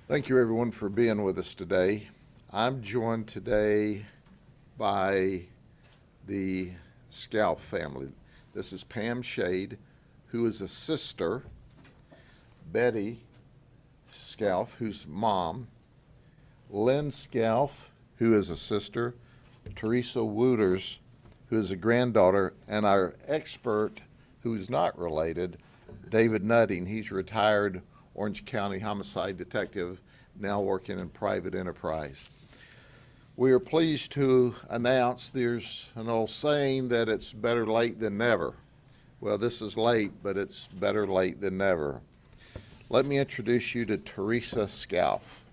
Thank you, everyone, for being with us today. I'm joined today by the Scalf family. This is Pam Shade, who is a sister, Betty Scalf, who's mom, Lynn Scalf, who is a sister, Teresa Wooters, who is a granddaughter, and our expert, who is not related, David Nutting. He's retired Orange County homicide detective, now working in private enterprise. We are pleased to announce there's an old saying that it's better late than never. Well, this is late, but it's better late than never. Let me introduce you to Teresa Scalf.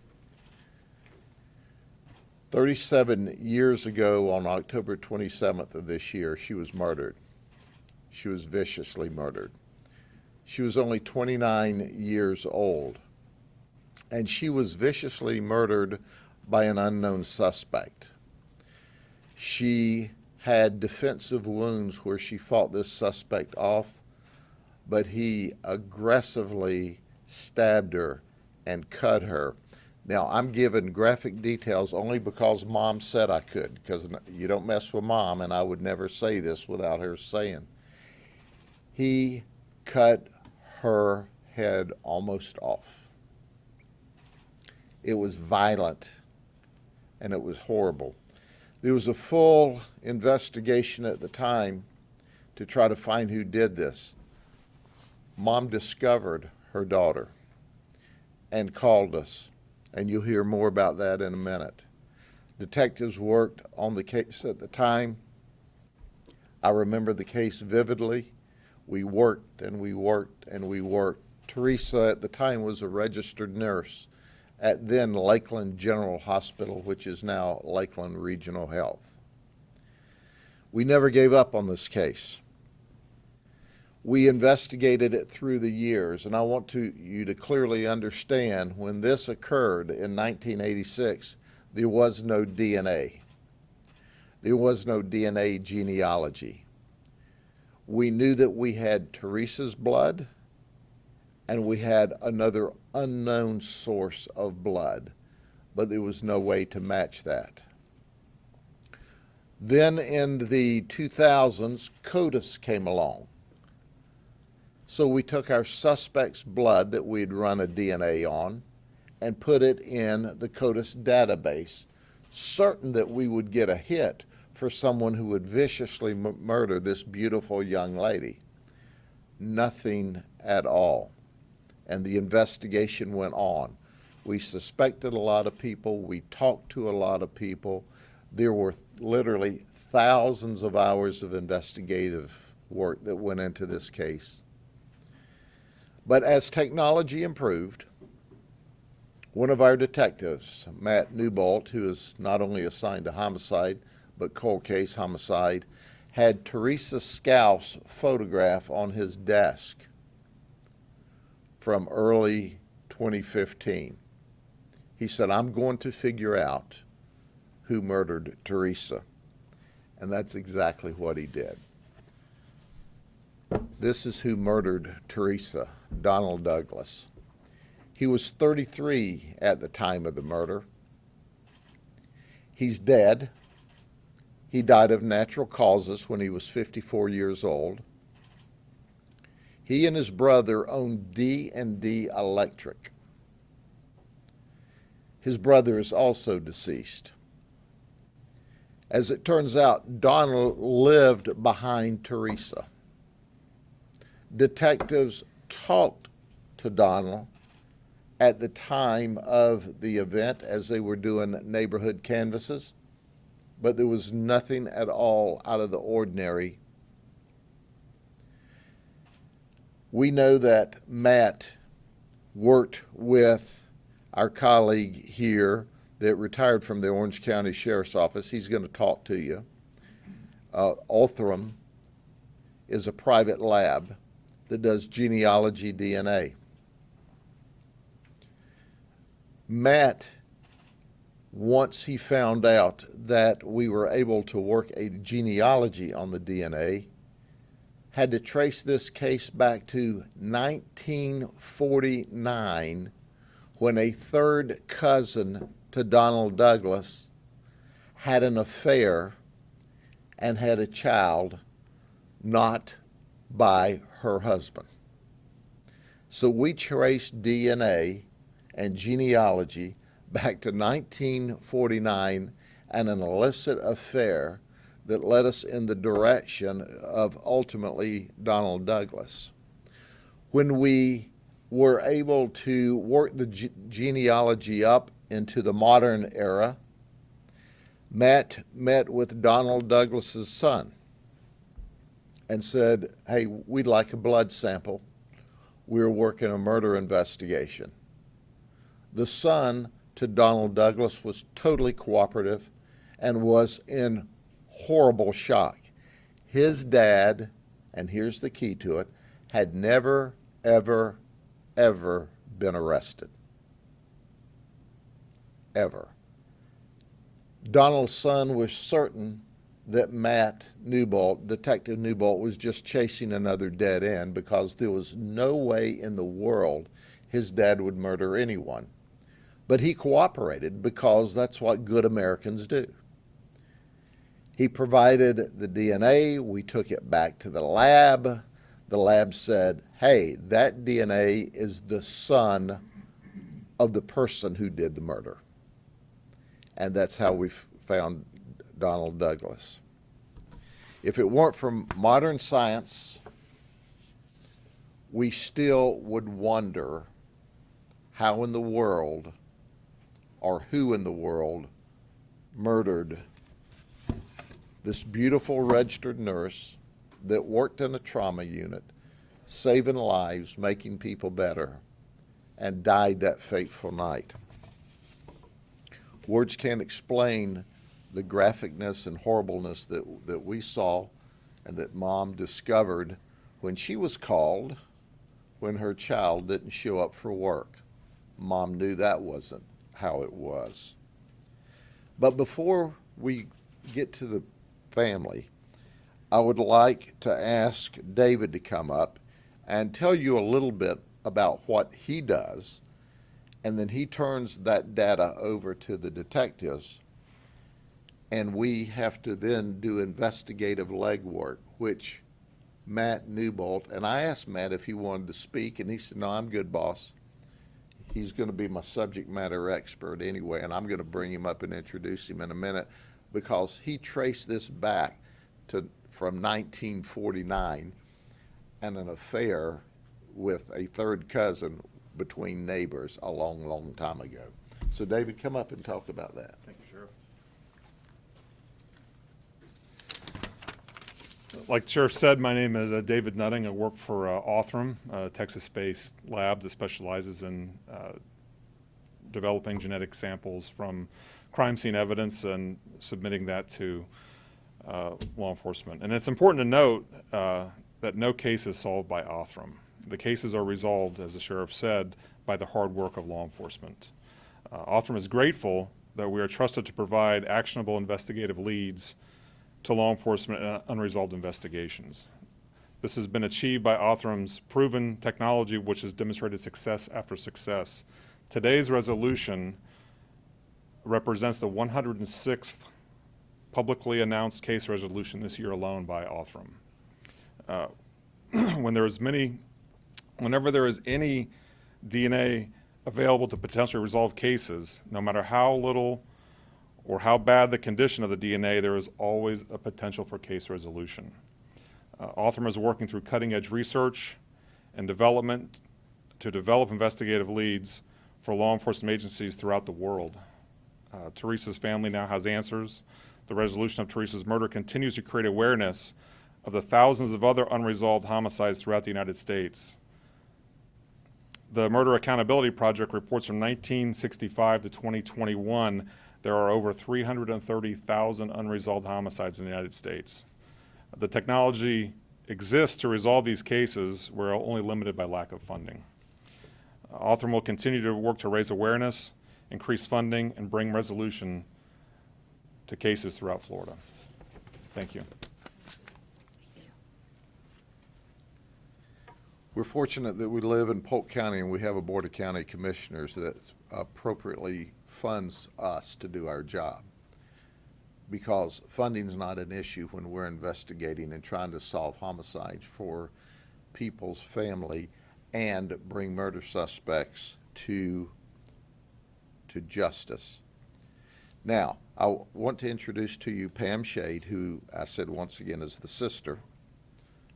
37 years ago, on October 27th of this year, she was murdered. She was viciously murdered. She was only 29 years old, and she was viciously murdered by an unknown suspect. She had defensive wounds where she fought this suspect off, but he aggressively stabbed her and cut her. Now, I'm giving graphic details only because Mom said I could, because you don't mess with Mom, and I would never say this without her saying. He cut her head almost off. It was violent, and it was horrible. There was a full investigation at the time to try to find who did this. Mom discovered her daughter and called us, and you'll hear more about that in a minute. Detectives worked on the case at the time. I remember the case vividly. We worked and we worked and we worked. Teresa at the time was a registered nurse at then Lakeland General Hospital, which is now Lakeland Regional Health. We never gave up on this case. We investigated it through the years, and I want you to clearly understand when this occurred in 1986, there was no DNA. There was no DNA genealogy. We knew that we had Teresa's blood, and we had another unknown source of blood, but there was no way to match that. Then in the 2000s, CODIS came along. So we took our suspect's blood that we'd run a DNA on and put it in the CODIS database, certain that we would get a hit for someone who would viciously murder this beautiful young lady. Nothing at all. And the investigation went on. We suspected a lot of people. We talked to a lot of people. There were literally thousands of hours of investigative work that went into this case. But as technology improved, one of our detectives, Matt Newbolt, who is not only assigned to homicide, but cold case homicide, had Teresa Scalf's photograph on his desk from early 2015. He said, I'm going to figure out who murdered Teresa. And that's exactly what he did. This is who murdered Teresa, Donald Douglas. He was 33 at the time of the murder. He's dead. He died of natural causes when he was 54 years old. He and his brother owned D&D Electric. His brother is also deceased. As it turns out, Donald lived behind Teresa. Detectives talked to Donald at the time of the event as they were doing neighborhood canvasses, but there was nothing at all out of the ordinary. We know that Matt worked with our colleague here that retired from the Orange County Sheriff's Office. He's going to talk to you. Othram is a private lab that does genealogy DNA. Matt, once he found out that we were able to work a genealogy on the DNA, had to trace this case back to 1949 when a third cousin to Donald Douglas had an affair and had a child not by her husband. So we traced DNA and genealogy back to 1949 and an illicit affair that led us in the direction of ultimately Donald Douglas. When we were able to work the genealogy up into the modern era, Matt met with Donald Douglas's son and said, hey, we'd like a blood sample. We're working a murder investigation. The son to Donald Douglas was totally cooperative and was in horrible shock. His dad, and here's the key to it, had never, ever, ever been arrested. Ever. Donald's son was certain that Matt Newbolt, Detective Newbolt, was just chasing another dead end because there was no way in the world his dad would murder anyone. But he cooperated because that's what good Americans do. He provided the DNA. We took it back to the lab. The lab said, hey, that DNA is the son of the person who did the murder. And that's how we found Donald Douglas. If it weren't for modern science, we still would wonder how in the world or who in the world murdered this beautiful registered nurse that worked in a trauma unit, saving lives, making people better, and died that fateful night. Words can't explain the graphicness and horribleness that we saw and that Mom discovered when she was called when her child didn't show up for work. Mom knew that wasn't how it was. But before we get to the family, I would like to ask David to come up and tell you a little bit about what he does, and then he turns that data over to the detectives, and we have to then do investigative legwork, which Matt Newbolt, and I asked Matt if he wanted to speak, and he said, no, I'm good, boss. He's going to be my subject matter expert anyway, and I'm going to bring him up and introduce him in a minute because he traced this back from 1949 and an affair with a third cousin between neighbors a long, long time ago. So David, come up and talk about that. Thank you, Sheriff. Like the Sheriff said, my name is David Nutting. I work for Othram, a Texas-based lab that specializes in developing genetic samples from crime scene evidence and submitting that to law enforcement. And it's important to note that no case is solved by Othram. The cases are resolved, as the Sheriff said, by the hard work of law enforcement. Othram is grateful that we are trusted to provide actionable investigative leads to law enforcement in unresolved investigations. This has been achieved by Othram's proven technology, which has demonstrated success after success. Today's resolution represents the 106th publicly announced case resolution this year alone by Othram. Whenever there is any DNA available to potentially resolve cases, no matter how little or how bad the condition of the DNA, there is always a potential for case resolution. Othram is working through cutting-edge research and development to develop investigative leads for law enforcement agencies throughout the world. Teresa's family now has answers. The resolution of Teresa's murder continues to create awareness of the thousands of other unresolved homicides throughout the United States. The Murder Accountability Project reports from 1965 to 2021, there are over 330,000 unresolved homicides in the United States. The technology exists to resolve these cases. We're only limited by lack of funding. Othram will continue to work to raise awareness, increase funding, and bring resolution to cases throughout Florida. Thank you. We're fortunate that we live in Polk County and we have a Board of County Commissioners that appropriately funds us to do our job. Because funding's not an issue when we're investigating and trying to solve homicides for people's family and bring murder suspects to justice. Now, I want to introduce to you Pam Shade, who I said once again is the sister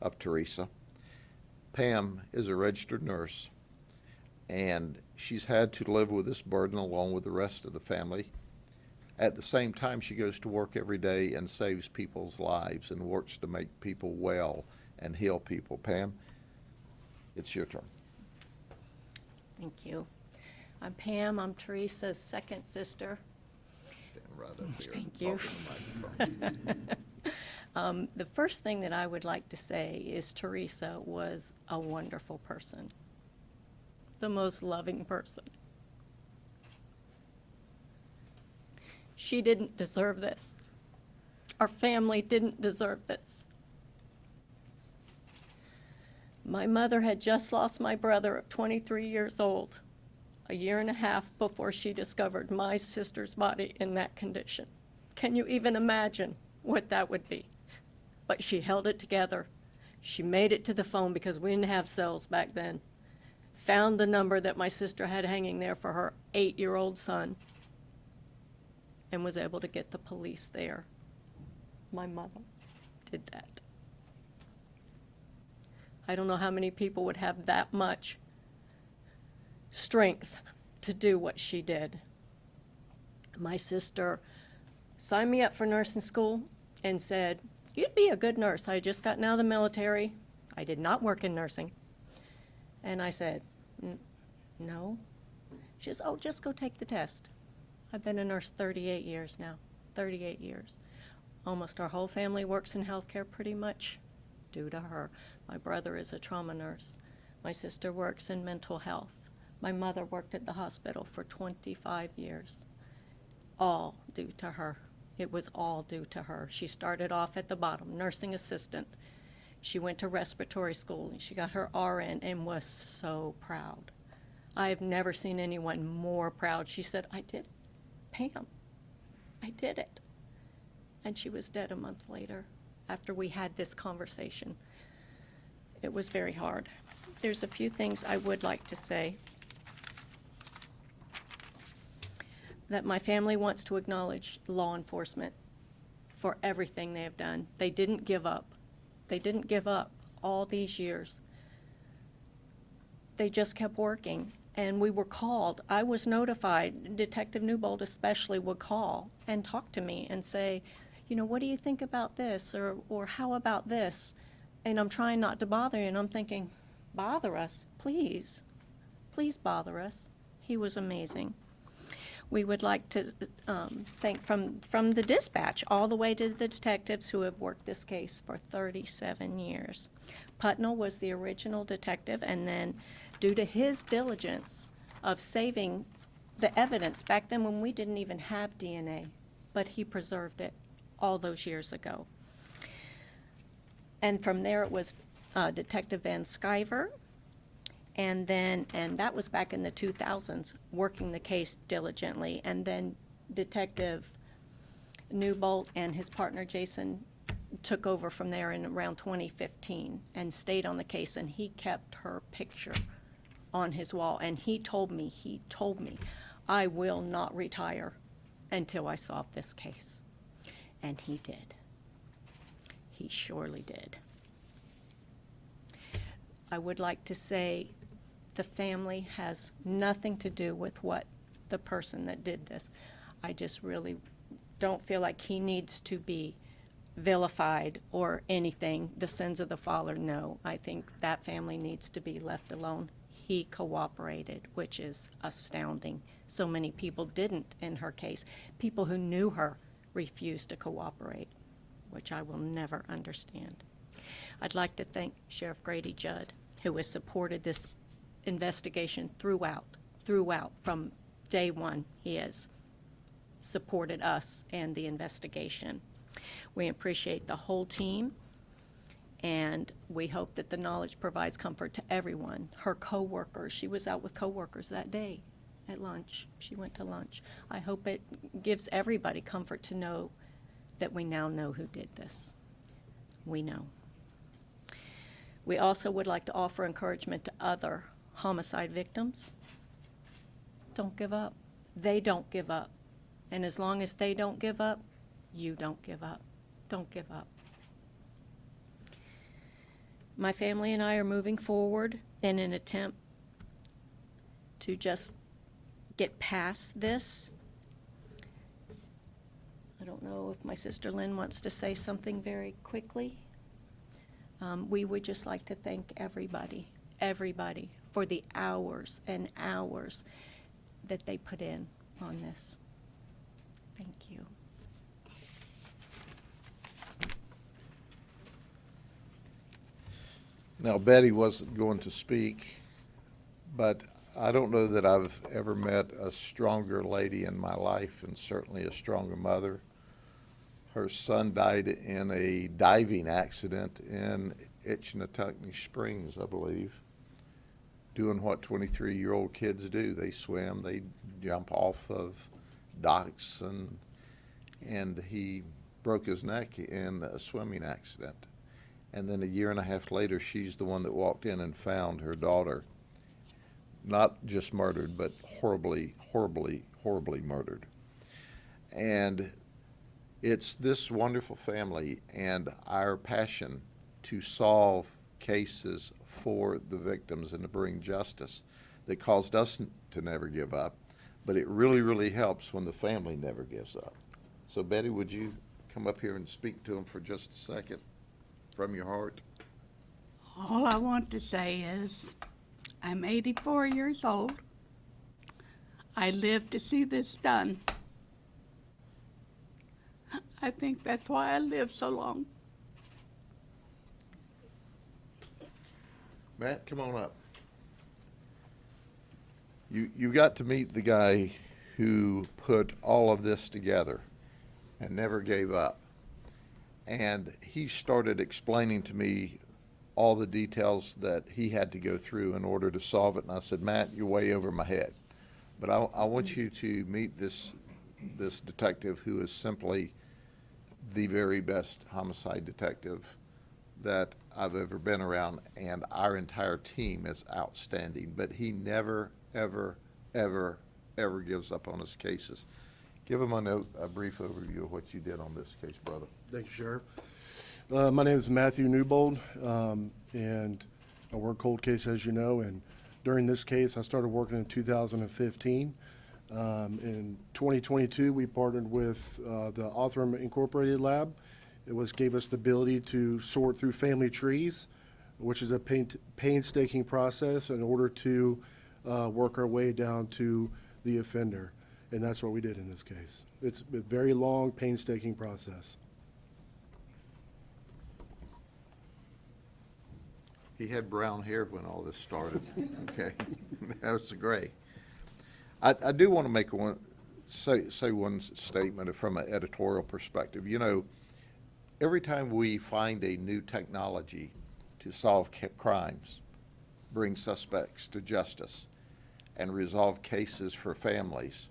of Teresa. Pam is a registered nurse, and she's had to live with this burden along with the rest of the family. At the same time, she goes to work every day and saves people's lives and works to make people well and heal people. Pam, it's your turn. Thank you. I'm Pam. I'm Teresa's second sister. Stand right up here. Thank you. Talk in the microphone. The first thing that I would like to say is Teresa was a wonderful person, the most loving person. She didn't deserve this. Our family didn't deserve this. My mother had just lost my brother of 23 years old, a year and a half before she discovered my sister's body in that condition. Can you even imagine what that would be? But she held it together. She made it to the phone because we didn't have cells back then. Found the number that my sister had hanging there for her 8-year-old son and was able to get the police there. My mother did that. I don't know how many people would have that much strength to do what she did. My sister signed me up for nursing school and said, "You'd be a good nurse." I had just gotten out of the military. I did not work in nursing. And I said, "No." She says, "Oh, just go take the test." I've been a nurse 38 years now, 38 years. Almost our whole family works in healthcare pretty much due to her. My brother is a trauma nurse. My sister works in mental health. My mother worked at the hospital for 25 years. All due to her. It was all due to her. She started off at the bottom, nursing assistant. She went to respiratory school and she got her RN and was so proud. I have never seen anyone more proud. She said, "I did it, Pam. I did it." And she was dead a month later after we had this conversation. It was very hard. There's a few things I would like to say. That my family wants to acknowledge law enforcement for everything they have done. They didn't give up. They didn't give up all these years. They just kept working, and we were called. I was notified. Detective Newbold especially would call and talk to me and say, "What do you think about this?" or "How about this?" And I'm trying not to bother you, and I'm thinking, bother us, please. Please bother us. He was amazing. We would like to thank from the dispatch all the way to the detectives who have worked this case for 37 years. Putnell was the original detective, and then due to his diligence of saving the evidence back then when we didn't even have DNA, but he preserved it all those years ago. And from there it was Detective Van Sciver. And that was back in the 2000s, working the case diligently. And then Detective Newbold and his partner Jason took over from there in around 2015 and stayed on the case, and he kept her picture on his wall. And he told me, "I will not retire until I solve this case." And he did. He surely did. I would like to say the family has nothing to do with what the person that did this. I just really don't feel like he needs to be vilified or anything. The sins of the father, no. I think that family needs to be left alone. He cooperated, which is astounding. So many people didn't in her case. People who knew her refused to cooperate, which I will never understand. I'd like to thank Sheriff Grady Judd, who has supported this investigation throughout. From day one, he has supported us and the investigation. We appreciate the whole team, And we hope that the knowledge provides comfort to everyone. Her coworkers, she was out with coworkers that day at lunch. She went to lunch. I hope it gives everybody comfort to know that we now know who did this. We know. We also would like to offer encouragement to other homicide victims. Don't give up. They don't give up. And as long as they don't give up, you don't give up. Don't give up. My family and I are moving forward in an attempt to just get past this. I don't know if my sister Lynn wants to say something very quickly. We would just like to thank everybody for the hours and hours that they put in on this. Thank you. Now, Betty wasn't going to speak, but I don't know that I've ever met a stronger lady in my life, and certainly a stronger mother. Her son died in a diving accident in Itchinatuckney Springs, I believe, doing what 23-year-old kids do. They swim, they jump off of docks, and he broke his neck in a swimming accident. And then a year and a half later, she's the one that walked in and found her daughter, not just murdered, but horribly, horribly, horribly murdered. And it's this wonderful family and our passion to solve cases for the victims and to bring justice that caused us to never give up. But it really, really helps when the family never gives up. So Betty, would you come up here and speak to them for just a second from your heart? All I want to say is I'm 84 years old. I lived to see this done. I think that's why I lived so long. Matt, come on up. You got to meet the guy who put all of this together and never gave up. And he started explaining to me all the details that he had to go through in order to solve it. And I said, Matt, you're way over my head. But I want you to meet this detective who is simply the very best homicide detective that I've ever been around, and our entire team is outstanding. But he never, ever, ever, ever gives up on his cases. Give him a brief overview of what you did on this case, brother. Thank you, Sheriff. My name is Matthew Newbold, and I work cold case, as you know, and during this case, I started working in 2015. In 2022, we partnered with the Othram Incorporated Lab. It gave us the ability to sort through family trees, which is a painstaking process in order to work our way down to the offender. And that's what we did in this case. It's a very long, painstaking process. He had brown hair when all this started. Okay, that's great. I do want to say one statement from an editorial perspective. You know, every time we find a new technology to solve crimes, bring suspects to justice, and resolve cases for families,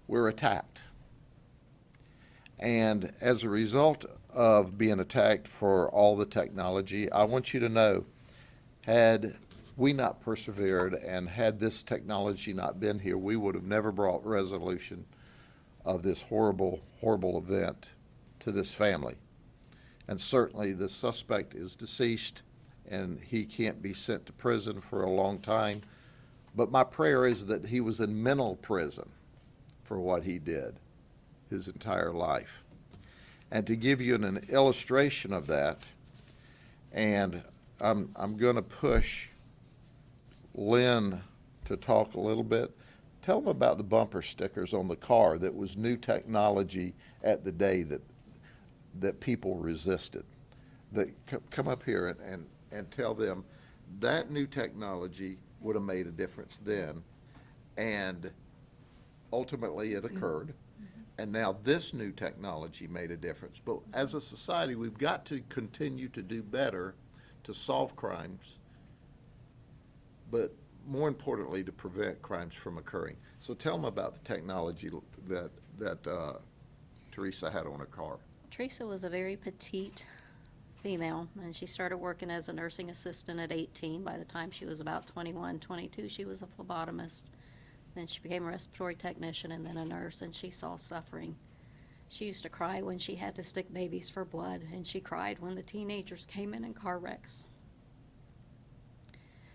we're attacked. And as a result of being attacked for all the technology, I want you to know, had we not persevered and had this technology not been here, we would have never brought resolution of this horrible, horrible event to this family. And certainly the suspect is deceased and he can't be sent to prison for a long time. But my prayer is that he was in mental prison for what he did his entire life. And to give you an illustration of that, and I'm going to push Lynn to talk a little bit. Tell them about the bumper stickers on the car that was new technology at the day that people resisted. Come up here and tell them that new technology would have made a difference then, and ultimately it occurred. And now this new technology made a difference. But as a society, we've got to continue to do better to solve crimes, but more importantly, to prevent crimes from occurring. So tell them about the technology that Teresa had on her car. Teresa was a very petite female, and she started working as a nursing assistant at 18. By the time she was about 21, 22, she was a phlebotomist. Then she became a respiratory technician and then a nurse, and she saw suffering. She used to cry when she had to stick babies for blood, and she cried when the teenagers came in car wrecks.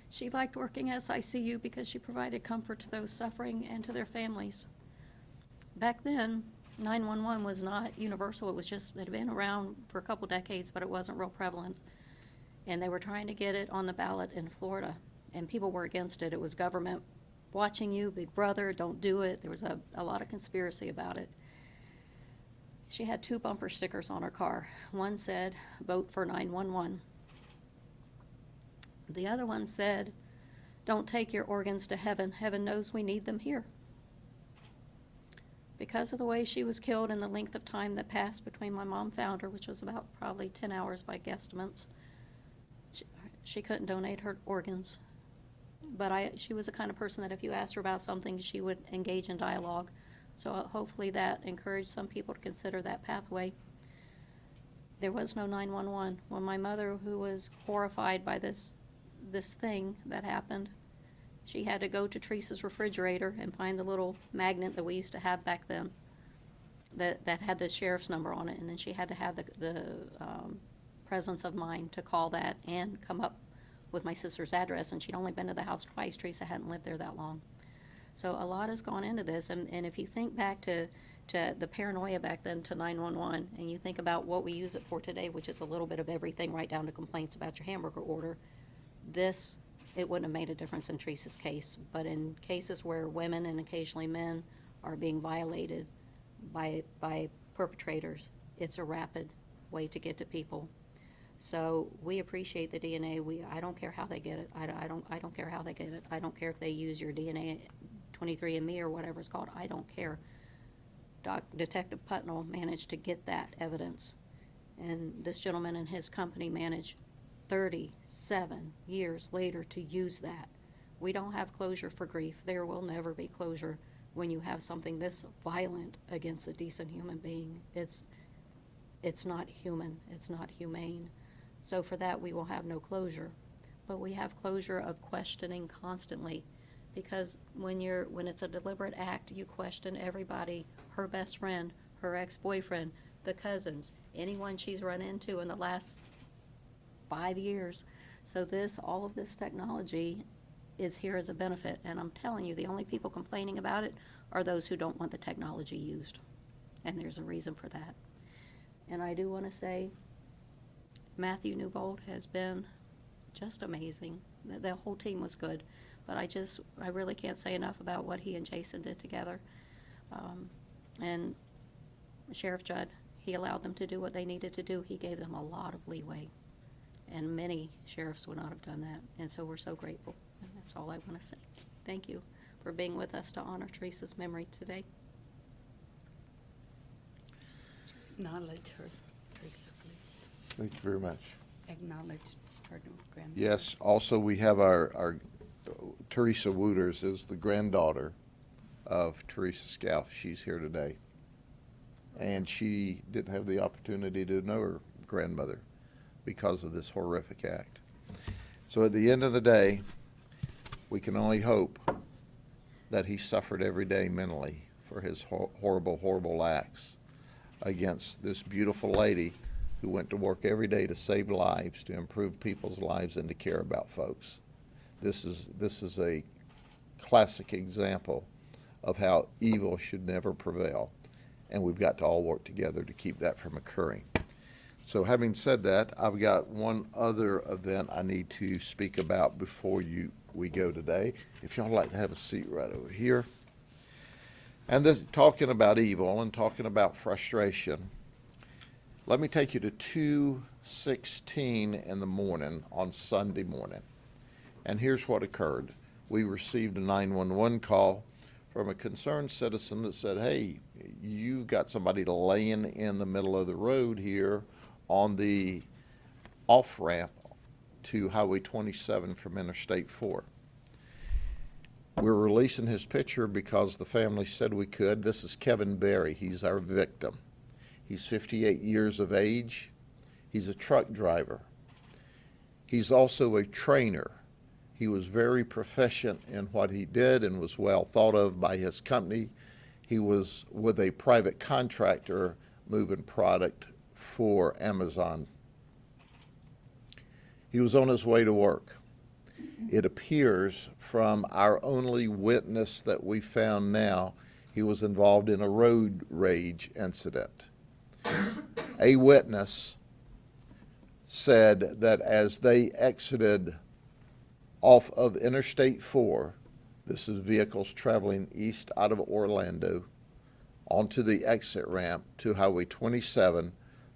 She liked working as ICU because she provided comfort to those suffering and to their families. Back then, 911 was not universal. It had been around for a couple decades, but it wasn't real prevalent. And they were trying to get it on the ballot in Florida, and people were against it. It was government watching you, big brother, don't do it. There was a lot of conspiracy about it. She had 2 bumper stickers on her car. One said, "Vote for 911." The other one said, "Don't take your organs to heaven. Heaven knows we need them here." Because of the way she was killed and the length of time that passed between my mom found her, which was about probably 10 hours by guesstimates, she couldn't donate her organs. But she was the kind of person that if you asked her about something, she would engage in dialogue. So hopefully that encouraged some people to consider that pathway. There was no 911. When my mother, who was horrified by this thing that happened, she had to go to Teresa's refrigerator and find the little magnet that we used to have back then that had the sheriff's number on it. And then she had to have the presence of mind to call that and come up with my sister's address. And she'd only been to the house twice. Teresa hadn't lived there that long. So a lot has gone into this. And if you think back to the paranoia back then to 911, and you think about what we use it for today, which is a little bit of everything right down to complaints about your hamburger order, it wouldn't have made a difference in Teresa's case. But in cases where women and occasionally men are being violated by perpetrators, it's a rapid way to get to people. So we appreciate the DNA. I don't care how they get it. I don't care how they get it. I don't care if they use your DNA, 23andMe or whatever it's called. I don't care. Detective Putnell managed to get that evidence, and this gentleman and his company managed 37 years later to use that. We don't have closure for grief. There will never be closure when you have something this violent against a decent human being. It's not human. It's not humane. So for that, we will have no closure. But we have closure of questioning constantly, because when it's a deliberate act, you question everybody, her best friend, her ex-boyfriend, the cousins, anyone she's run into in the last 5 years. So all of this technology is here as a benefit. And I'm telling you, the only people complaining about it are those who don't want the technology used. And there's a reason for that. And I do want to say, Matthew Newbold has been just amazing. The whole team was good. But I really can't say enough about what he and Jason did together. And Sheriff Judd, he allowed them to do what they needed to do. He gave them a lot of leeway. And many sheriffs would not have done that. And so we're so grateful. And that's all I want to say. Thank you for being with us to honor Teresa's memory today. Acknowledge her, Teresa, please. Thank you very much. Acknowledge her grandmother. Yes, also we have our Teresa Wooters is the granddaughter of Teresa Scalf. She's here today. And she didn't have the opportunity to know her grandmother because of this horrific act. So at the end of the day, we can only hope that he suffered every day mentally for his horrible, horrible acts against this beautiful lady who went to work every day to save lives, to improve people's lives, and to care about folks. This is a classic example of how evil should never prevail, and we've got to all work together to keep that from occurring. So having said that, I've got one other event I need to speak about before we go today. If y'all would like to have a seat right over here. And this, talking about evil and talking about frustration, let me take you to 2:16 in the morning on Sunday morning. And here's what occurred. We received a 911 call from a concerned citizen that said, hey, you've got somebody laying in the middle of the road here on the off-ramp to Highway 27 from Interstate 4. We're releasing his picture because the family said we could. This is Kevin Berry. He's our victim. He's 58 years of age. He's a truck driver. He's also a trainer. He was very proficient in what he did and was well thought of by his company. He was with a private contractor moving product for Amazon. He was on his way to work. It appears from our only witness that we found now, he was involved in a road rage incident. A witness said that as they exited off of Interstate 4, this is vehicles traveling east out of Orlando, onto the exit ramp to Highway 27,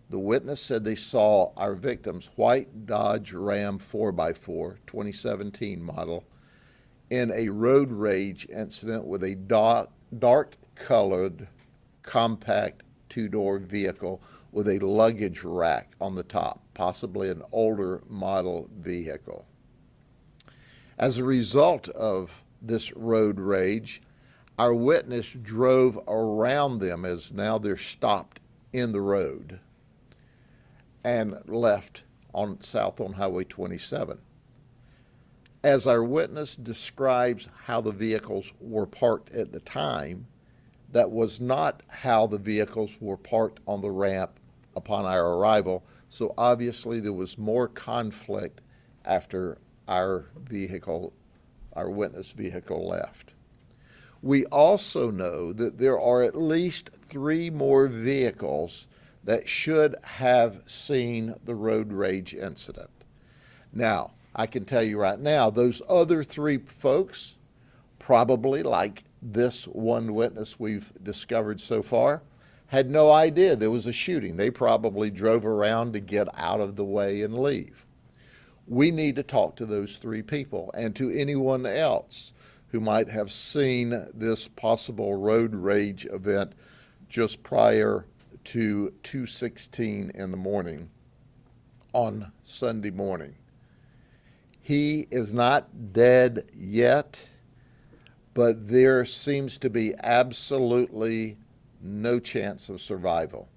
the witness said they saw our victim's white Dodge Ram 4x4, 2017 model, in a road rage incident with a dark-colored, compact two-door vehicle with a luggage rack on the top, possibly an older model vehicle. As a result of this road rage, our witness drove around them as now they're stopped in the road and left south on Highway 27. As our witness describes how the vehicles were parked at the time, that was not how the vehicles were parked on the ramp upon our arrival, so obviously there was more conflict after our witness vehicle left. We also know that there are at least 3 more vehicles that should have seen the road rage incident. Now, I can tell you right now, those other 3 folks, probably like this one witness we've discovered so far, had no idea there was a shooting. They probably drove around to get out of the way and leave. We need to talk to those 3 people and to anyone else who might have seen this possible road rage event just prior to 2:16 in the morning on Sunday morning. He is not dead yet, but there seems to be absolutely no chance of survival.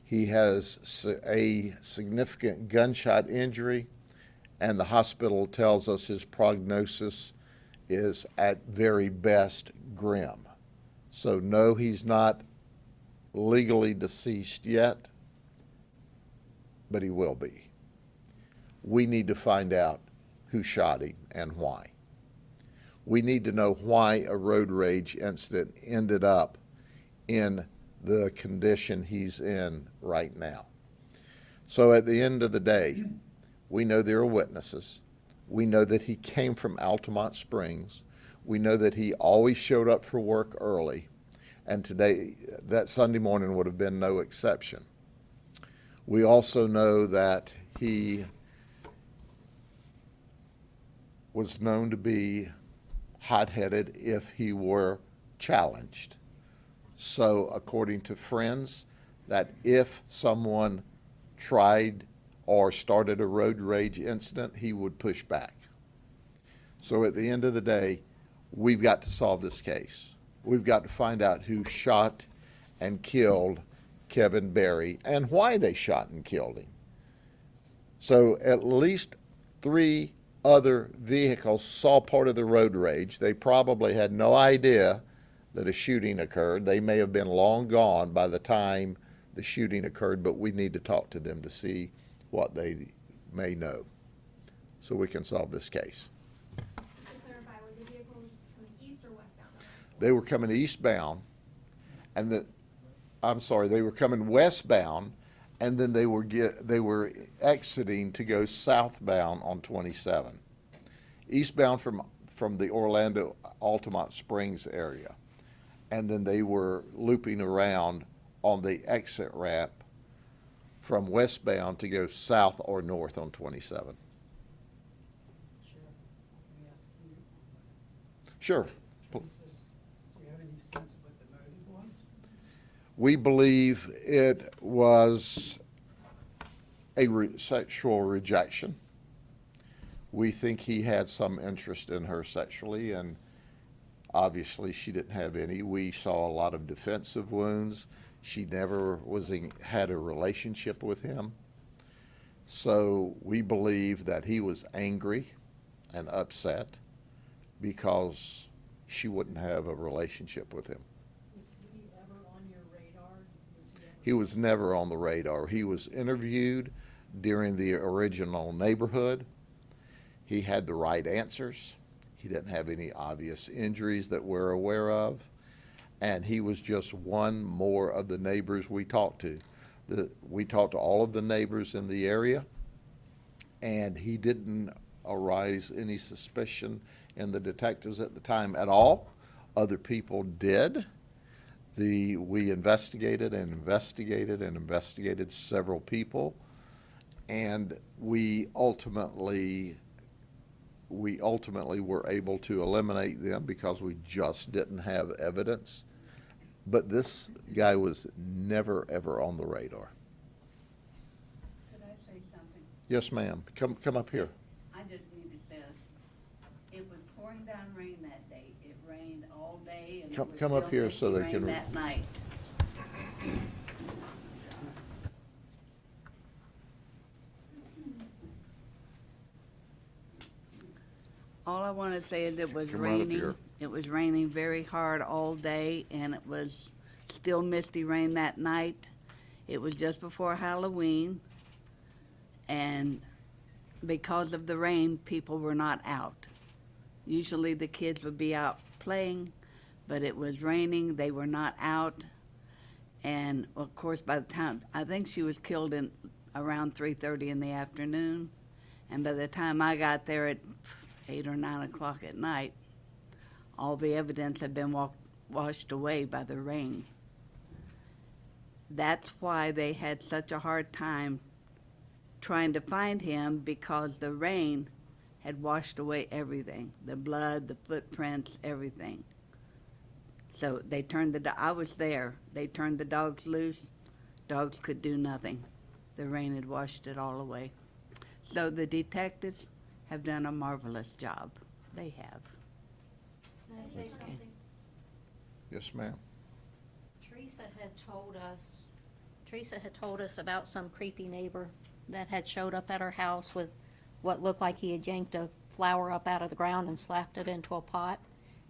He has a significant gunshot injury, and the hospital tells us his prognosis is at very best grim. So no, he's not legally deceased yet, but he will be. We need to find out who shot him and why. We need to know why a road rage incident ended up in the condition he's in right now. So at the end of the day, we know there are witnesses. We know that he came from Altamont Springs. We know that he always showed up for work early, and today, that Sunday morning would have been no exception. We also know that he was known to be hot-headed if he were challenged. So according to friends, that if someone tried or started a road rage incident, he would push back. So at the end of the day, we've got to solve this case. We've got to find out who shot and killed Kevin Berry and why they shot and killed him. So at least 3 other vehicles saw part of the road rage. They probably had no idea that a shooting occurred. They may have been long gone by the time the shooting occurred, but we need to talk to them to see what they may know so we can solve this case. To clarify, were the vehicles coming east or westbound? They were coming eastbound, and they were coming westbound, and then they were exiting to go southbound on 27, eastbound from the Orlando Altamont Springs area, and then they were looping around on the exit ramp from westbound to go south or north on 27. Sure. Do you have any sense of what the motive was? We believe it was a sexual rejection. We think he had some interest in her sexually, and obviously she didn't have any. We saw a lot of defensive wounds. She never had a relationship with him. So we believe that he was angry and upset because she wouldn't have a relationship with him. Was he ever on your radar? He was never on the radar. He was interviewed during the original neighborhood. He had the right answers. He didn't have any obvious injuries that we're aware of. And he was just one more of the neighbors we talked to. We talked to all of the neighbors in the area, and he didn't arouse any suspicion in the detectives at the time at all. Other people did. We investigated and investigated and investigated several people, and we ultimately were able to eliminate them because we just didn't have evidence. But this guy was never, ever on the radar. Could I say something? Yes, ma'am. Come up here. I just need to say this. It was pouring down rain that day. It rained all day and it was Come up still here so they misty can rain that night. All I want to say is it was Come right up raining. here. It was raining very hard all day, and it was still misty rain that night. It was just before Halloween, and because of the rain, people were not out. Usually the kids would be out playing, but it was raining. They were not out. And of course, by the time, I think she was killed in around 3:30 in the afternoon. And by the time I got there at 8 or 9 o'clock at night, all the evidence had been washed away by the rain. That's why they had such a hard time trying to find him, because the rain had washed away everything, the blood, the footprints, everything. So they turned I was there. They turned the dogs loose. Dogs could do nothing. The rain had washed it all away. So the detectives have done a marvelous job. They have. Can I say something? Yes, ma'am. Teresa had told us about some creepy neighbor that had showed up at her house with what looked like he had yanked a flower up out of the ground and slapped it into a pot.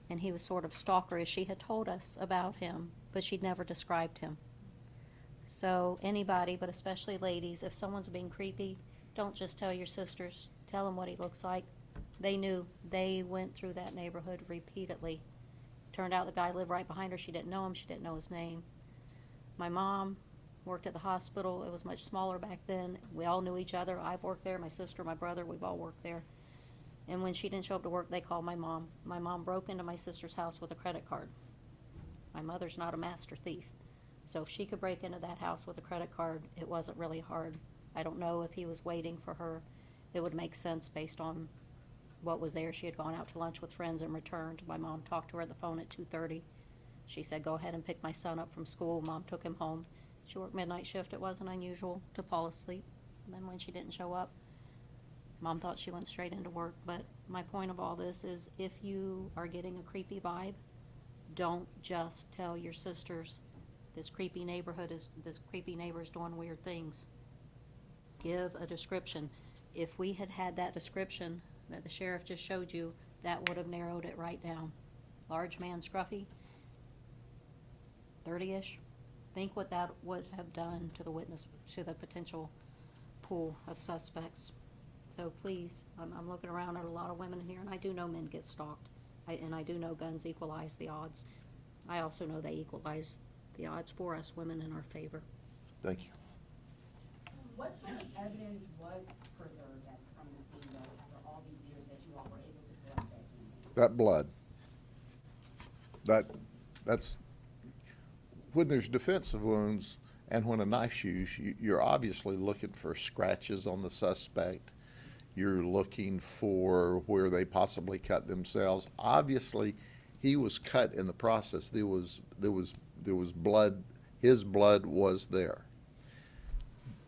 And he was sort of stalkerish. She had told us about him, but she'd never described him. So anybody, but especially ladies, if someone's being creepy, don't just tell your sisters. Tell them what he looks like. They knew. They went through that neighborhood repeatedly. Turned out the guy lived right behind her. She didn't know him. She didn't know his name. My mom worked at the hospital. It was much smaller back then. We all knew each other. I've worked there. My sister, my brother, we've all worked there. And when she didn't show up to work, they called my mom. My mom broke into my sister's house with a credit card. My mother's not a master thief. So if she could break into that house with a credit card, it wasn't really hard. I don't know if he was waiting for her. It would make sense based on what was there. She had gone out to lunch with friends and returned. My mom talked to her at the phone at 2:30. She said, go ahead and pick my son up from school. Mom took him home. She worked midnight shift. It wasn't unusual to fall asleep. And then when she didn't show up, Mom thought she went straight into work. But my point of all this is, if you are getting a creepy vibe, don't just tell your sisters, this creepy neighbor is doing weird things. Give a description. If we had had that description that the sheriff just showed you, that would have narrowed it right down. Large man, scruffy, 30-ish. Think what that would have done to the potential pool of suspects. So please, I'm looking around at a lot of women in here, and I do know men get stalked. And I do know guns equalize the odds. I also know they equalize the odds for us women in our favor. Thank you. What sort of evidence was preserved from the scene, though, after all these years that you all were able to collect that DNA? That blood. That's when there's defensive wounds and when a knife shoots, you're obviously looking for scratches on the suspect. You're looking for where they possibly cut themselves. Obviously, he was cut in the process. There was blood. His blood was there.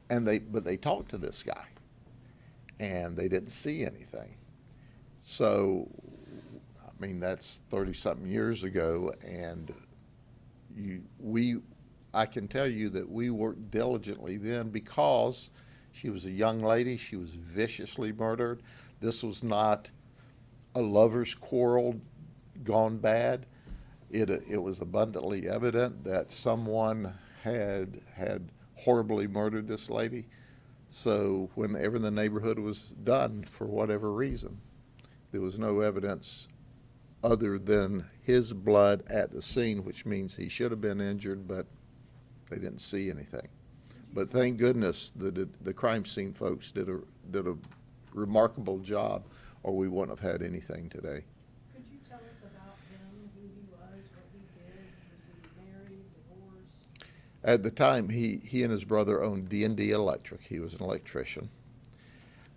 But they talked to this guy, and they didn't see anything. So, I mean, that's 30-something years ago, and I can tell you that we worked diligently then because she was a young lady. She was viciously murdered. This was not a lover's quarrel gone bad. It was abundantly evident that someone had horribly murdered this lady. So whenever the neighborhood was done, for whatever reason, there was no evidence other than his blood at the scene, which means he should have been injured, but they didn't see anything. But thank goodness the crime scene folks did a remarkable job, or we wouldn't have had anything today. Could you tell us about him, who he was, what he did? Was he married, divorced? At the time, he and his brother owned D&D Electric. He was an electrician.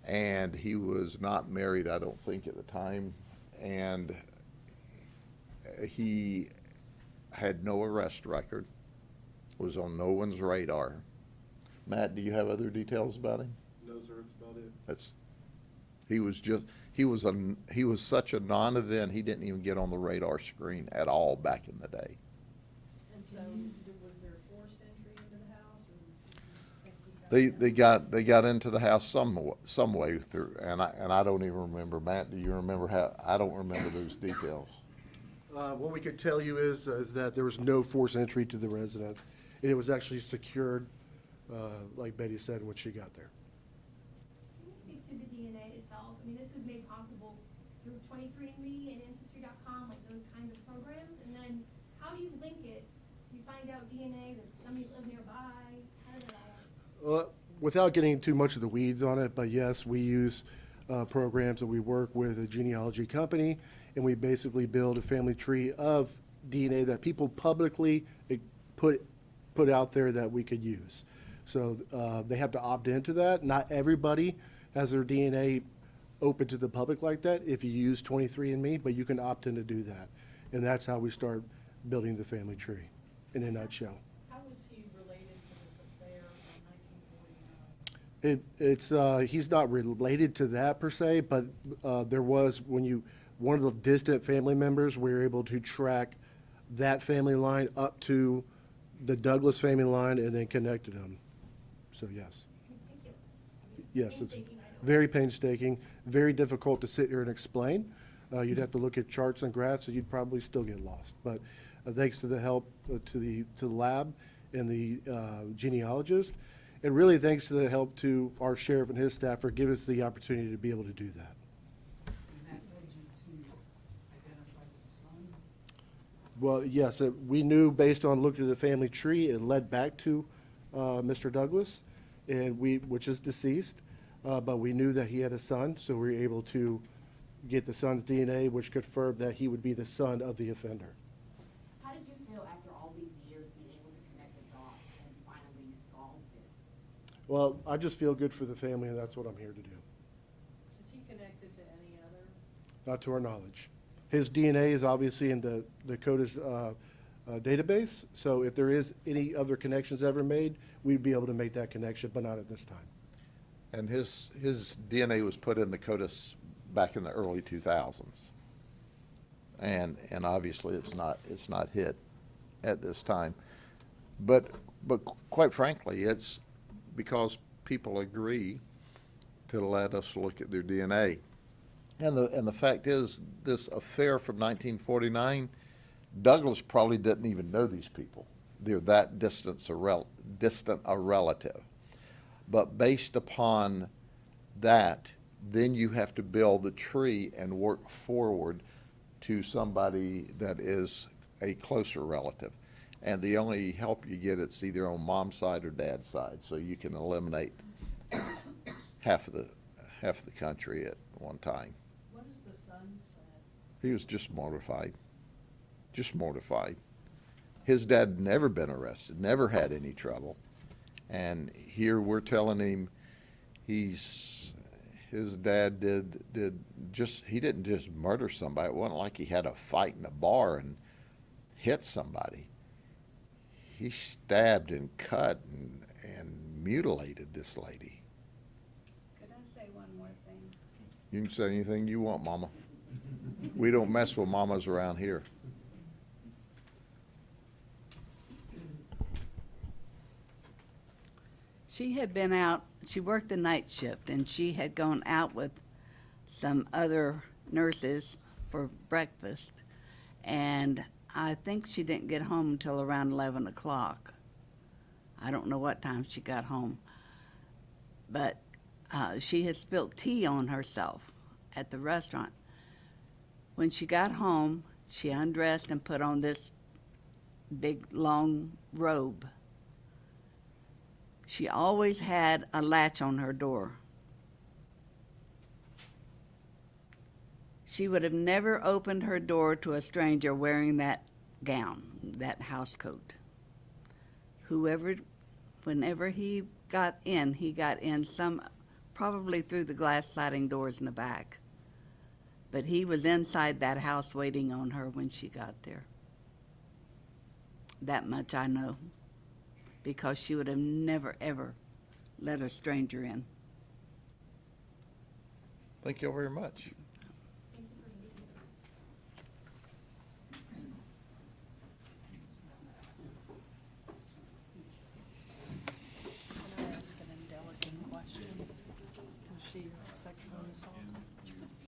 And he was not married, I don't think, at the time. And he had no arrest record, was on no one's radar. Matt, do you have other details about him? No, sir, that's about it. He was such a non-event, he didn't even get on the radar screen at all back in the day. And so, was there forced entry into the house, or did you just think he They got into the house some way through, and I don't even remember. Matt, do you remember how? I don't remember those details. What we could tell you is that there was no forced entry to the residence. And it was actually secured, like Betty said, when she got there. Can you speak to the DNA itself? I mean, this was made possible through 23andMe and Ancestry.com, like those kinds of programs. And then how do you link it? You find out DNA that somebody lived nearby. How does that all work? Without getting too much of the weeds on it, but yes, we use programs, and we work with a genealogy company, and we basically build a family tree of DNA that people publicly put out there that we could use. So they have to opt into that. Not everybody has their DNA open to the public like that if you use 23andMe, but you can opt in to do that. And that's how we start building the family tree in a nutshell. How was he related to this affair in 1949? He's not related to that per se, but there was, one of the distant family members, we were able to track that family line up to the Douglas family line and then connected them. So yes. Meticulous. Yes, it's Painstaking, I know. very painstaking, very difficult to sit here and explain. You'd have to look at charts and graphs, and you'd probably still get lost. But thanks to the help to the lab and the genealogist, and really thanks to the help to our sheriff and his staff for giving us the opportunity to be able to do that. And that led you to identify the son? Well, yes, we knew based on looking at the family tree, it led back to Mr. Douglas, which is deceased, but we knew that he had a son, so we were able to get the son's DNA, which confirmed that he would be the son of the offender. How did you feel after all these years being able to connect the dots and finally solve this? Well, I just feel good for the family, and that's what I'm here to do, Is he connected to any other? not to our knowledge. His DNA is obviously in the CODIS database, so if there is any other connections ever made, we'd be able to make that connection, but not at this time. And his DNA was put in the CODIS back in the early 2000s. And obviously it's not hit at this time. But quite frankly, it's because people agree to let us look at their DNA. And the fact is, this affair from 1949, Douglas probably didn't even know these people. They're that distant a relative. But based upon that, then you have to build the tree and work forward to somebody that is a closer relative. And the only help you get, it's either on mom's side or dad's side, so you can eliminate half of the country at one time. What does the son say? He was just mortified. Just mortified. His dad had never been arrested, never had any trouble. And here we're telling him his dad he didn't just murder somebody. It wasn't like he had a fight in a bar and hit somebody. He stabbed and cut and mutilated this lady. Could I say one more thing? You can say anything you want, Mama. We don't mess with mamas around here. She had been out, she worked the night shift, and she had gone out with some other nurses for breakfast. And I think she didn't get home until around 11 o'clock. I don't know what time she got home. But she had spilt tea on herself at the restaurant. When she got home, she undressed and put on this big, long robe. She always had a latch on her door. She would have never opened her door to a stranger wearing that gown, that house coat. Whenever he got in probably through the glass sliding doors in the back. But he was inside that house waiting on her when she got there. That much I know, because she would have never, ever let a stranger in. Thank you very much.